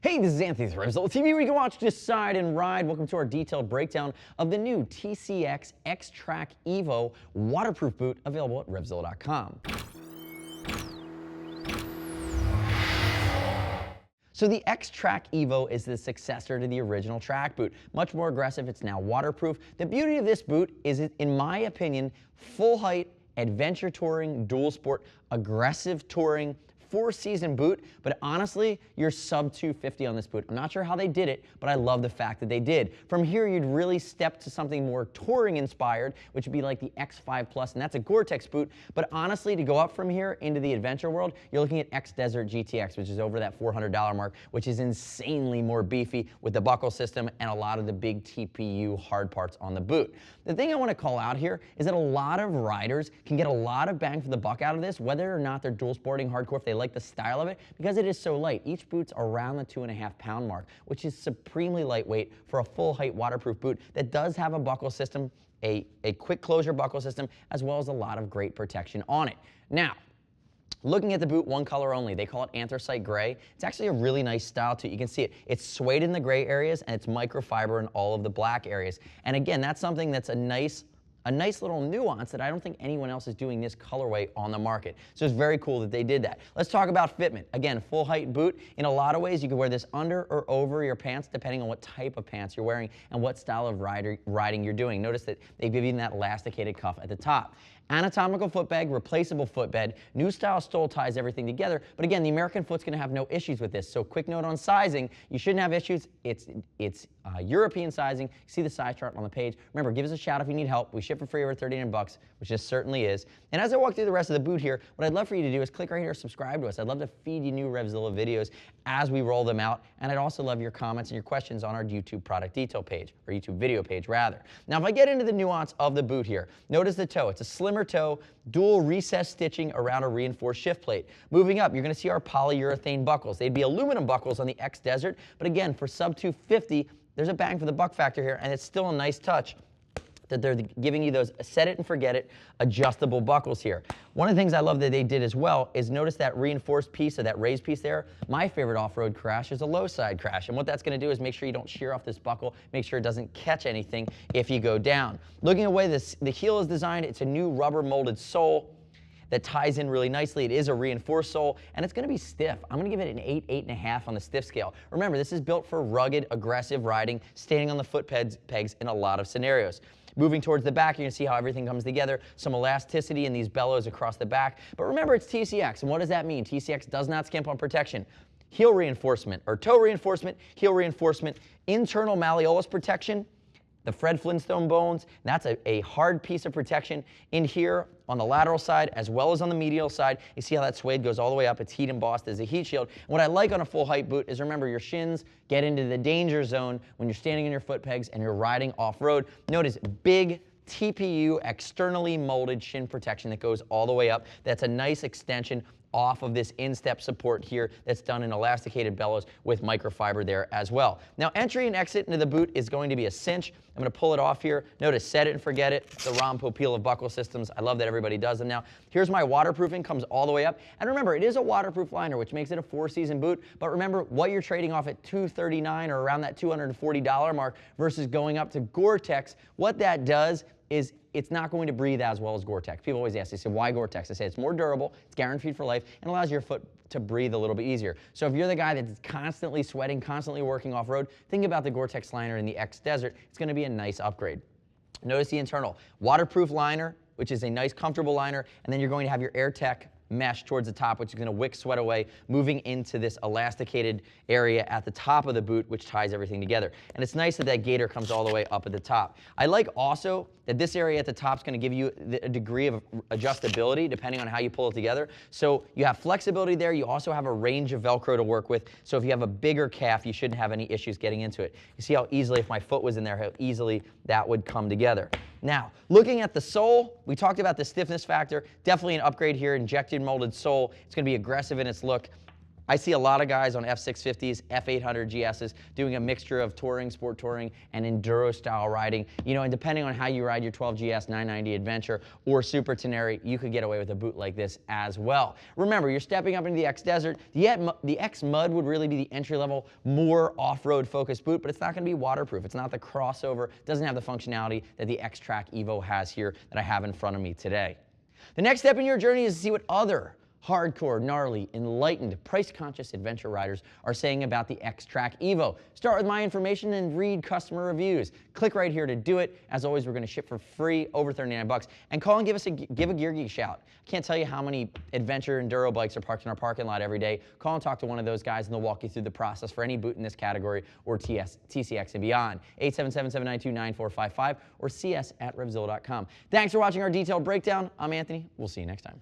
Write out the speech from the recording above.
Hey, this is Anthony with RevZilla TV, where you can watch, decide, and ride. Welcome to our detailed breakdown of the new TCX X-Track Evo waterproof boot available at RevZilla.com. So the X-Track Evo is the successor to the original track boot. Much more aggressive, it's now waterproof. The beauty of this boot is, in my opinion, full height, adventure touring, dual sport, aggressive touring, 4-season boot, but honestly, you're sub 250 on this boot. I'm not sure how they did it, but I love the fact that they did. From here, you'd really step to something more touring inspired, which would be like the X5 Plus, and that's a Gore-Tex boot. But honestly, to go up from here into the adventure world, you're looking at X Desert GTX, which is over that $400 mark, which is insanely more beefy with the buckle system and a lot of the big TPU hard parts on the boot. The thing I want to call out here is that a lot of riders can get a lot of bang for the buck out of this, whether or not they're dual sporting hardcore, if they like the style of it, because it is so light. Each boot's around the 2.5-pound mark, which is supremely lightweight for a full height waterproof boot that does have a buckle system, a quick closure buckle system, as well as a lot of great protection on it. Now, looking at the boot, one color only. They call it anthracite gray. It's actually a really nice style too. You can see it. It's suede in the gray areas and it's microfiber in all of the black areas. And again, that's something that's a nice little nuance that I don't think anyone else is doing this colorway on the market. So it's very cool that they did that. Let's talk about fitment. Again, full height boot. In a lot of ways, you can wear this under or over your pants, depending on what type of pants you're wearing and what style of riding you're doing. Notice that they give you that elasticated cuff at the top. Anatomical foot bag, replaceable footbed, new style stole ties everything together. But again, the American foot's going to have no issues with this. So quick note on sizing, you shouldn't have issues. It's European sizing. See the size chart on the page. Remember, give us a shout if you need help. We ship for free over 39 bucks, which this certainly is. And as I walk through the rest of the boot here, what I'd love for you to do is click right here, subscribe to us. I'd love to feed you new RevZilla videos as we roll them out. And I'd also love your comments and your questions on our YouTube product detail page, or YouTube video page rather. Now, if I get into the nuance of the boot here, notice the toe. It's a slimmer toe, dual recessed stitching around a reinforced shift plate. Moving up, you're going to see our polyurethane buckles. They'd be aluminum buckles on the X Desert, but again, for sub 250, there's a bang for the buck factor here, and it's still a nice touch that they're giving you those set it and forget it adjustable buckles here. One of the things I love that they did as well is notice that reinforced piece, or that raised piece there. My favorite off-road crash is a low side crash, and what that's going to do is make sure you don't shear off this buckle, make sure it doesn't catch anything if you go down. Looking away, the heel is designed, it's a new rubber molded sole that ties in really nicely. It is a reinforced sole, and it's going to be stiff. I'm going to give it an 8, 8.5 on the stiff scale. Remember, this is built for rugged, aggressive riding, standing on the foot pegs in a lot of scenarios. Moving towards the back, you're going to see how everything comes together. Some elasticity in these bellows across the back. But remember, it's TCX, and what does that mean? TCX does not skimp on protection. Heel reinforcement, or toe reinforcement, heel reinforcement, internal malleolus protection, the Fred Flintstone bones. That's a hard piece of protection in here on the lateral side as well as on the medial side. You see how that suede goes all the way up. It's heat embossed as a heat shield. And what I like on a full height boot is, remember, your shins get into the danger zone when you're standing in your foot pegs and you're riding off-road. Notice big TPU externally molded shin protection that goes all the way up. That's a nice extension off of this instep support here that's done in elasticated bellows with microfiber there as well. Now, entry and exit into the boot is going to be a cinch. I'm going to pull it off here. Notice set it and forget it. The Rompo peel of buckle systems. I love that everybody does them now. Here's my waterproofing, comes all the way up. And remember, it is a waterproof liner, which makes it a 4-season boot. But remember what you're trading off at $239 or around that $240 mark versus going up to Gore-Tex. What that does is it's not going to breathe as well as Gore-Tex. People always ask, they say, why Gore-Tex? I say it's more durable, it's guaranteed for life, and allows your foot to breathe a little bit easier. So if you're the guy that's constantly sweating, constantly working off-road, think about the Gore-Tex liner in the X Desert. It's going to be a nice upgrade. Notice the internal. Waterproof liner, which is a nice, comfortable liner, and then you're going to have your AirTech mesh towards the top, which is going to wick sweat away, moving into this elasticated area at the top of the boot, which ties everything together. And it's nice that that gaiter comes all the way up at the top. I like also that this area at the top is going to give you a degree of adjustability depending on how you pull it together. So you have flexibility there. You also have a range of Velcro to work with. So if you have a bigger calf, you shouldn't have any issues getting into it. You see how easily, if my foot was in there, how easily that would come together. Now, looking at the sole, we talked about the stiffness factor. Definitely an upgrade here, injected molded sole. It's going to be aggressive in its look. I see a lot of guys on F650s, F800 GSs doing a mixture of touring, sport touring, and enduro style riding. You know, and depending on how you ride your 12 GS 990 Adventure or Super Tenere, you could get away with a boot like this as well. Remember, you're stepping up into the X Desert. The X Mud would really be the entry-level, more off-road focused boot, but it's not going to be waterproof. It's not the crossover. It doesn't have the functionality that the X-Track Evo has here that I have in front of me today. The next step in your journey is to see what other hardcore, gnarly, enlightened, price-conscious adventure riders are saying about the X-Track Evo. Start with my information and read customer reviews. Click right here to do it. As always, we're going to ship for free, over 39 bucks. And call and give a Gear Geek shout. I can't tell you how many adventure enduro bikes are parked in our parking lot every day. Call and talk to one of those guys, and they'll walk you through the process for any boot in this category or TCX and beyond. 877-792-9455 or cs@RevZilla.com. Thanks for watching our detailed breakdown. I'm Anthony. We'll see you next time.